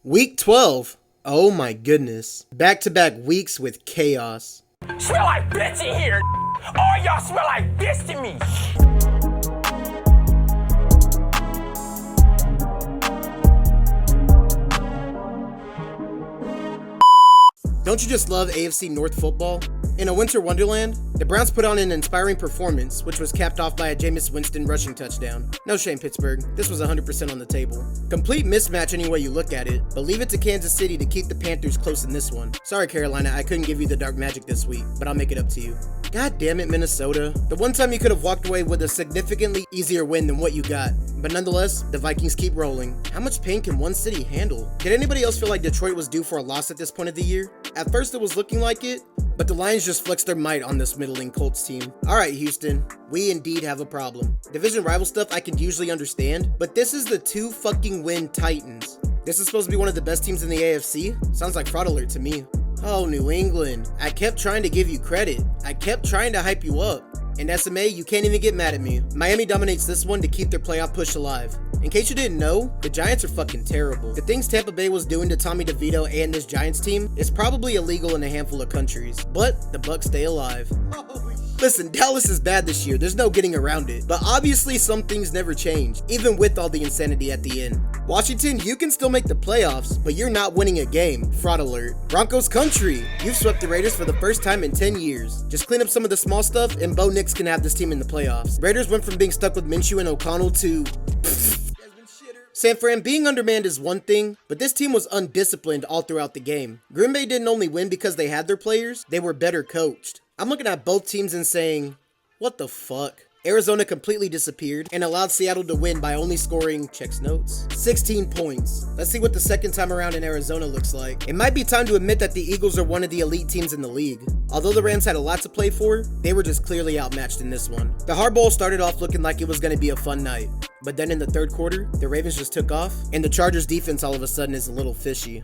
Week 12. Oh my goodness. Back-to-back weeks with chaos. Smell like bitch in here. All y'all smell like bitch to me. Don't you just love AFC North football? In a winter wonderland, the Browns put on an inspiring performance, which was capped off by a Jameis Winston rushing touchdown. No shame, Pittsburgh. This was 100% on the table. Complete mismatch any way you look at it, but leave it to Kansas City to keep the Panthers close in this one. Sorry, Carolina, I couldn't give you the dark magic this week, but I'll make it up to you. God damn it, Minnesota. The one time you could have walked away with a significantly easier win than what you got. But nonetheless, the Vikings keep rolling. How much pain can one city handle? Did anybody else feel like Detroit was due for a loss at this point of the year? At first it was looking like it, but the Lions just flexed their might on this middling Colts team. Alright Houston, we indeed have a problem. Division rival stuff I can usually understand, but this is the 2 fucking win Titans. This is supposed to be one of the best teams in the AFC? Sounds like fraud alert to me. Oh, New England. I kept trying to give you credit. I kept trying to hype you up. And SMA, you can't even get mad at me. Miami dominates this one to keep their playoff push alive. In case you didn't know, the Giants are fucking terrible. The things Tampa Bay was doing to Tommy DeVito and this Giants team is probably illegal in a handful of countries, but the Bucs stay alive. Listen, Dallas is bad this year, there's no getting around it, but obviously some things never change, even with all the insanity at the end. Washington, you can still make the playoffs, but you're not winning a game. Fraud alert. Broncos country, you've swept the Raiders for the first time in 10 years. Just clean up some of the small stuff and Bo Nix can have this team in the playoffs. Raiders went from being stuck with Minshew and O'Connell to... San Fran being undermanned is one thing, but this team was undisciplined all throughout the game. Green Bay didn't only win because they had their players, they were better coached. I'm looking at both teams and saying, what the fuck? Arizona completely disappeared and allowed Seattle to win by only scoring, checks notes, 16 points. Let's see what the second time around in Arizona looks like. It might be time to admit that the Eagles are one of the elite teams in the league. Although the Rams had a lot to play for, they were just clearly outmatched in this one. The Hard Bowl started off looking like it was going to be a fun night, but then in the third quarter, the Ravens just took off, and the Chargers defense all of a sudden is a little fishy.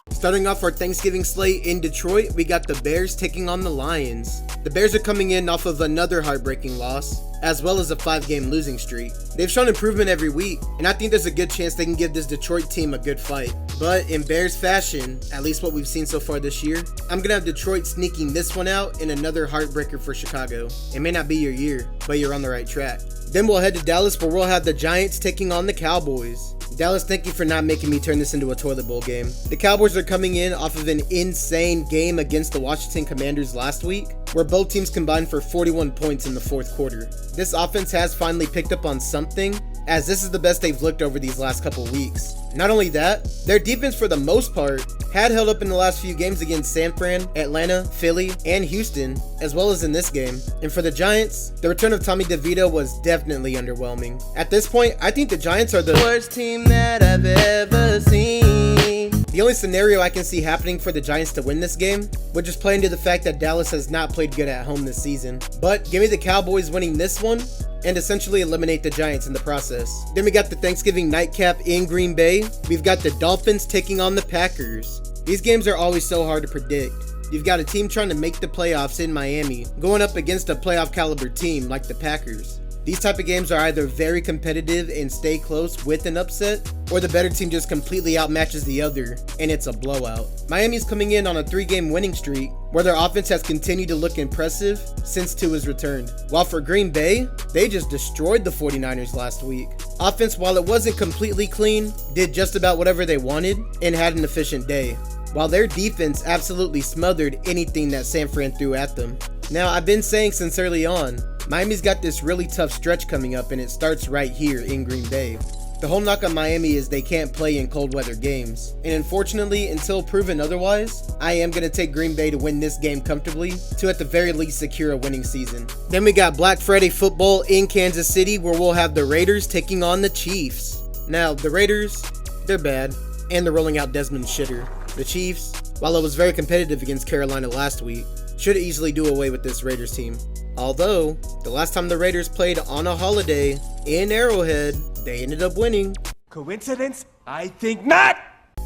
Starting off our Thanksgiving slate in Detroit, we got the Bears taking on the Lions. The Bears are coming in off of another heartbreaking loss, as well as a 5-game losing streak. They've shown improvement every week, and I think there's a good chance they can give this Detroit team a good fight. But in Bears fashion, at least what we've seen so far this year, I'm gonna have Detroit sneaking this one out in another heartbreaker for Chicago. It may not be your year, but you're on the right track. Then we'll head to Dallas where we'll have the Giants taking on the Cowboys. Dallas, thank you for not making me turn this into a toilet bowl game. The Cowboys are coming in off of an insane game against the Washington Commanders last week, where both teams combined for 41 points in the fourth quarter. This offense has finally picked up on something, as this is the best they've looked over these last couple weeks. Not only that, their defense for the most part had held up in the last few games against San Fran, Atlanta, Philly, and Houston, as well as in this game. And for the Giants, the return of Tommy DeVito was definitely underwhelming. At this point, I think the Giants are the worst team that I've ever seen. The only scenario I can see happening for the Giants to win this game would just play into the fact that Dallas has not played good at home this season. But give me the Cowboys winning this one and essentially eliminate the Giants in the process. Then we got the Thanksgiving nightcap in Green Bay. We've got the Dolphins taking on the Packers. These games are always so hard to predict. You've got a team trying to make the playoffs in Miami, going up against a playoff caliber team like the Packers. These type of games are either very competitive and stay close with an upset, or the better team just completely outmatches the other, and it's a blowout. Miami's coming in on a 3-game winning streak, where their offense has continued to look impressive since Tua has returned. While for Green Bay, they just destroyed the 49ers last week. Offense, while it wasn't completely clean, did just about whatever they wanted, and had an efficient day, while their defense absolutely smothered anything that San Fran threw at them. Now, I've been saying since early on, Miami's got this really tough stretch coming up, and it starts right here in Green Bay. The whole knock on Miami is they can't play in cold weather games, and unfortunately, until proven otherwise, I am going to take Green Bay to win this game comfortably to at the very least secure a winning season. Then we got Black Friday football in Kansas City where we'll have the Raiders taking on the Chiefs. Now, the Raiders, they're bad, and they're rolling out Desmond Shitter. The Chiefs, while it was very competitive against Carolina last week, should easily do away with this Raiders team. Although, the last time the Raiders played on a holiday in Arrowhead, they ended up winning. Coincidence? I think not!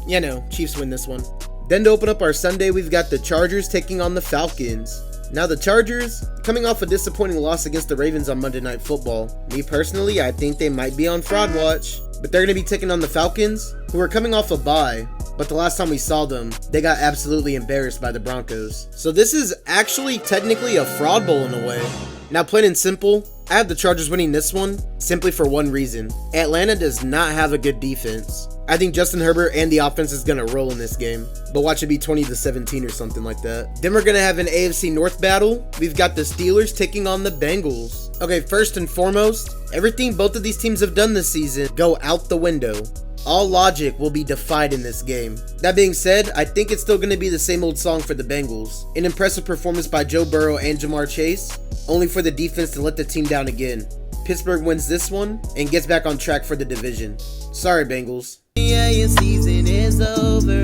Yeah, no, Chiefs win this one. Then to open up our Sunday, we've got the Chargers taking on the Falcons. Now the Chargers, coming off a disappointing loss against the Ravens on Monday Night Football. Me personally, I think they might be on fraud watch, but they're going to be taking on the Falcons, who are coming off a bye, but the last time we saw them, they got absolutely embarrassed by the Broncos. So this is actually technically a fraud bowl in a way. Now, plain and simple, I have the Chargers winning this one simply for one reason. Atlanta does not have a good defense. I think Justin Herbert and the offense is going to roll in this game, but watch it be 20-17 or something like that. Then we're going to have an AFC North battle. We've got the Steelers taking on the Bengals. Okay, first and foremost, everything both of these teams have done this season go out the window. All logic will be defied in this game. That being said, I think it's still going to be the same old song for the Bengals. An impressive performance by Joe Burrow and Jamar Chase, only for the defense to let the team down again. Pittsburgh wins this one and gets back on track for the division. Sorry, Bengals. Yeah, your season is over.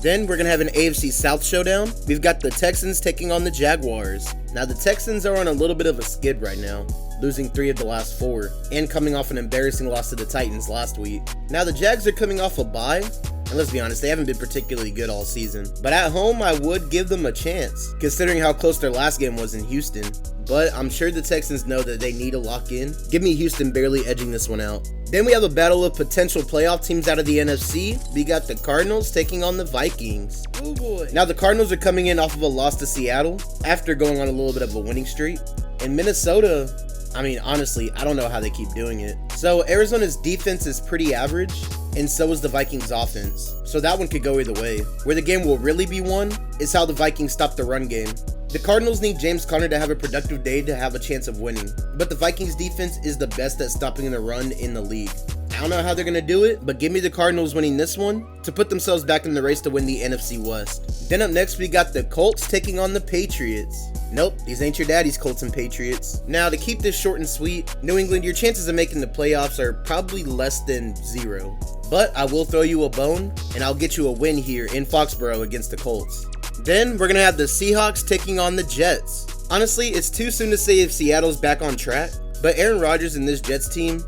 Then we're going to have an AFC South showdown. We've got the Texans taking on the Jaguars. Now, the Texans are on a little bit of a skid right now, losing 3 of the last 4, and coming off an embarrassing loss to the Titans last week. Now, the Jags are coming off a bye, and let's be honest, they haven't been particularly good all season. But at home, I would give them a chance, considering how close their last game was in Houston. But I'm sure the Texans know that they need to lock in. Give me Houston barely edging this one out. Then we have a battle of potential playoff teams out of the NFC. We got the Cardinals taking on the Vikings. Oh boy. Now the Cardinals are coming in off of a loss to Seattle after going on a little bit of a winning streak. And Minnesota, I mean, honestly, I don't know how they keep doing it. So Arizona's defense is pretty average, and so is the Vikings offense. So that one could go either way. Where the game will really be won is how the Vikings stop the run game. The Cardinals need James Conner to have a productive day to have a chance of winning, but the Vikings defense is the best at stopping the run in the league. I don't know how they're going to do it, but give me the Cardinals winning this one to put themselves back in the race to win the NFC West. Then up next, we got the Colts taking on the Patriots. Nope, these ain't your daddy's Colts and Patriots. Now, to keep this short and sweet, New England, your chances of making the playoffs are probably less than 0. But I will throw you a bone, and I'll get you a win here in Foxborough against the Colts. Then we're going to have the Seahawks taking on the Jets. Honestly, it's too soon to say if Seattle's back on track, but Aaron Rodgers and this Jets team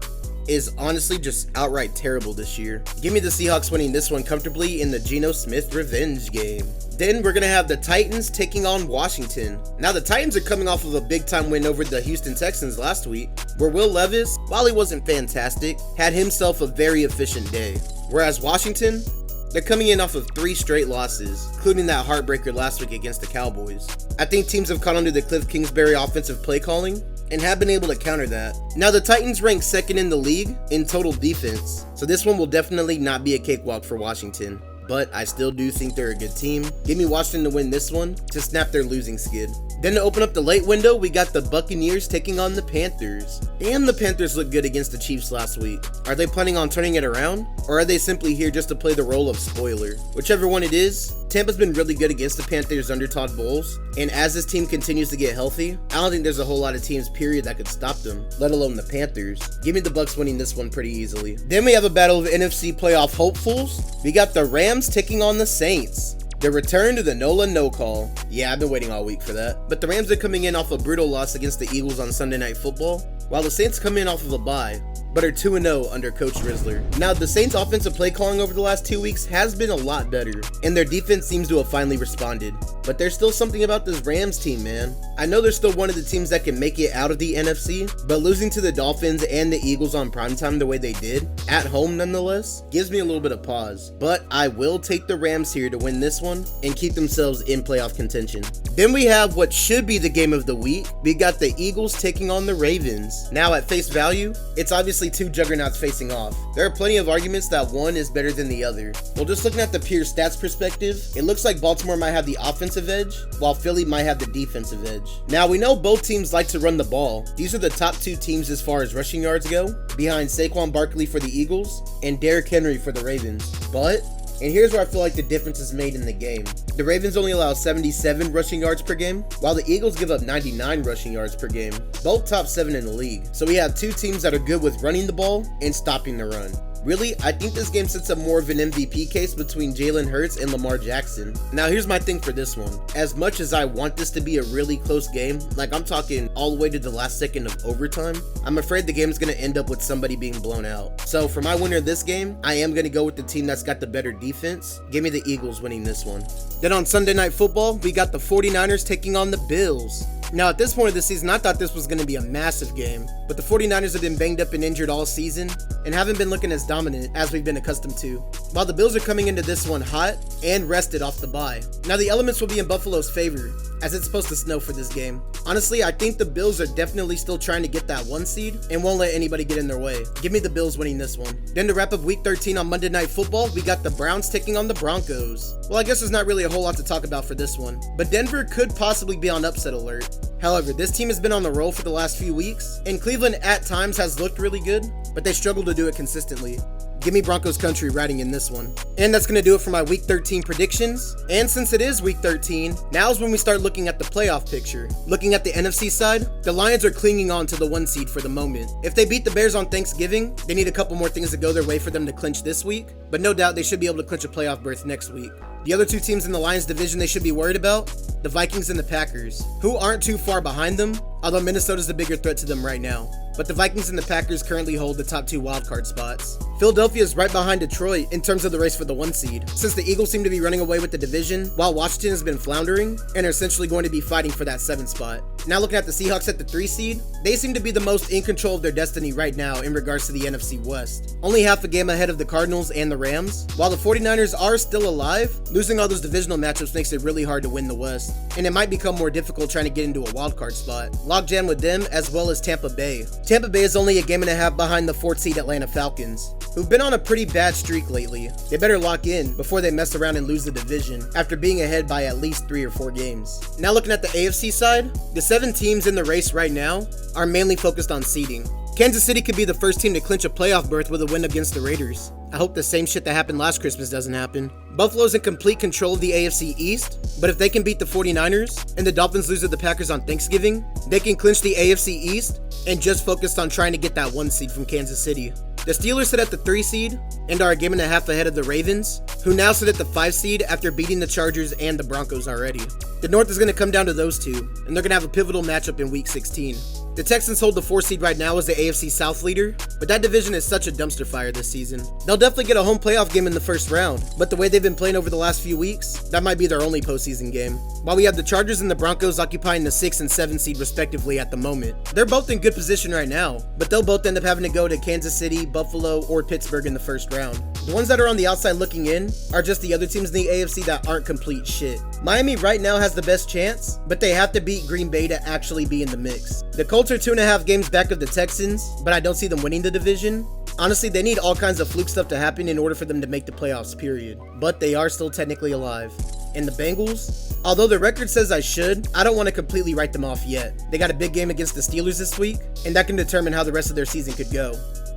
is honestly just outright terrible this year. Give me the Seahawks winning this one comfortably in the Geno Smith revenge game. Then we're going to have the Titans taking on Washington. Now the Titans are coming off of a big time win over the Houston Texans last week, where Will Levis, while he wasn't fantastic, had himself a very efficient day. Whereas Washington, they're coming in off of 3 straight losses, including that heartbreaker last week against the Cowboys. I think teams have caught on to the Cliff Kingsbury offensive play calling and have been able to counter that. Now the Titans rank 2nd in the league in total defense, so this one will definitely not be a cakewalk for Washington. But I still do think they're a good team. Give me Washington to win this one to snap their losing skid. Then to open up the late window, we got the Buccaneers taking on the Panthers. Damn, the Panthers looked good against the Chiefs last week. Are they planning on turning it around? Or are they simply here just to play the role of spoiler? Whichever one it is, Tampa's been really good against the Panthers under Todd Bowles, and as this team continues to get healthy, I don't think there's a whole lot of teams, period, that could stop them, let alone the Panthers. Give me the Bucs winning this one pretty easily. Then we have a battle of NFC playoff hopefuls. We got the Rams taking on the Saints. The return to the Nola no call. Yeah, I've been waiting all week for that. But the Rams are coming in off a brutal loss against the Eagles on Sunday Night Football, while the Saints come in off of a bye, but are 2-0 under Coach Rizzler. Now, the Saints' offensive play calling over the last 2 weeks has been a lot better, and their defense seems to have finally responded. But there's still something about this Rams team, man. I know they're still one of the teams that can make it out of the NFC, but losing to the Dolphins and the Eagles on primetime the way they did, at home nonetheless, gives me a little bit of pause. But I will take the Rams here to win this one and keep themselves in playoff contention. Then we have what should be the game of the week. We got the Eagles taking on the Ravens. Now, at face value, it's obviously 2 juggernauts facing off. There are plenty of arguments that one is better than the other. Well, just looking at the pure stats perspective, it looks like Baltimore might have the offensive edge, while Philly might have the defensive edge. Now, we know both teams like to run the ball. These are the top 2 teams as far as rushing yards go, behind Saquon Barkley for the Eagles and Derrick Henry for the Ravens. But, and here's where I feel like the difference is made in the game. The Ravens only allow 77 rushing yards per game, while the Eagles give up 99 rushing yards per game, both top 7 in the league. So we have 2 teams that are good with running the ball and stopping the run. Really, I think this game sets up more of an MVP case between Jalen Hurts and Lamar Jackson. Now, here's my thing for this one. As much as I want this to be a really close game, like I'm talking all the way to the last second of overtime, I'm afraid the game's going to end up with somebody being blown out. So for my winner of this game, I am going to go with the team that's got the better defense. Give me the Eagles winning this one. Then on Sunday Night Football, we got the 49ers taking on the Bills. Now, at this point of the season, I thought this was going to be a massive game, but the 49ers have been banged up and injured all season, and haven't been looking as dominant as we've been accustomed to, while the Bills are coming into this one hot and rested off the bye. Now the elements will be in Buffalo's favor, as it's supposed to snow for this game. Honestly, I think the Bills are definitely still trying to get that 1 seed and won't let anybody get in their way. Give me the Bills winning this one. Then to wrap up week 13 on Monday Night Football, we got the Browns taking on the Broncos. Well, I guess there's not really a whole lot to talk about for this one, but Denver could possibly be on upset alert. However, this team has been on the roll for the last few weeks, and Cleveland at times has looked really good, but they struggle to do it consistently. Give me Broncos country riding in this one. And that's going to do it for my week 13 predictions. And since it is week 13, now's when we start looking at the playoff picture. Looking at the NFC side, the Lions are clinging on to the 1 seed for the moment. If they beat the Bears on Thanksgiving, they need a couple more things to go their way for them to clinch this week, but no doubt they should be able to clinch a playoff berth next week. The other 2 teams in the Lions division they should be worried about, the Vikings and the Packers, who aren't too far behind them, although Minnesota's the bigger threat to them right now. But the Vikings and the Packers currently hold the top 2 wildcard spots. Philadelphia is right behind Detroit in terms of the race for the 1 seed, since the Eagles seem to be running away with the division, while Washington has been floundering and are essentially going to be fighting for that 7th spot. Now looking at the Seahawks at the 3 seed, they seem to be the most in control of their destiny right now in regards to the NFC West. Only half a game ahead of the Cardinals and the Rams. While the 49ers are still alive, losing all those divisional matchups makes it really hard to win the West, and it might become more difficult trying to get into a wildcard spot. Logjam with them as well as Tampa Bay. Tampa Bay is only a game and a half behind the 4th seed Atlanta Falcons, who've been on a pretty bad streak lately. They better lock in before they mess around and lose the division after being ahead by at least 3 or 4 games. Now looking at the AFC side, the 7 teams in the race right now are mainly focused on seeding. Kansas City could be the first team to clinch a playoff berth with a win against the Raiders. I hope the same shit that happened last Christmas doesn't happen. Buffalo's in complete control of the AFC East, but if they can beat the 49ers and the Dolphins lose to the Packers on Thanksgiving, they can clinch the AFC East and just focused on trying to get that 1 seed from Kansas City. The Steelers sit at the 3 seed and are a game and a half ahead of the Ravens, who now sit at the 5 seed after beating the Chargers and the Broncos already. The North is going to come down to those 2, and they're going to have a pivotal matchup in week 16. The Texans hold the 4 seed right now as the AFC South leader, but that division is such a dumpster fire this season. They'll definitely get a home playoff game in the first round, but the way they've been playing over the last few weeks, that might be their only postseason game. While we have the Chargers and the Broncos occupying the 6 and 7 seed respectively at the moment. They're both in good position right now, but they'll both end up having to go to Kansas City, Buffalo, or Pittsburgh in the first round. The ones that are on the outside looking in are just the other teams in the AFC that aren't complete shit. Miami right now has the best chance, but they have to beat Green Bay to actually be in the mix. The Colts are 2.5 games back of the Texans, but I don't see them winning the division. Honestly, they need all kinds of fluke stuff to happen in order for them to make the playoffs, period. But they are still technically alive. And the Bengals? Although the record says I should, I don't want to completely write them off yet. They got a big game against the Steelers this week, and that can determine how the rest of their season could go.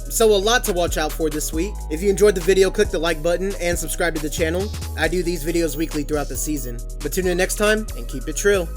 So a lot to watch out for this week. If you enjoyed the video, click the like button and subscribe to the channel. I do these videos weekly throughout the season. But tune in next time and keep it trill.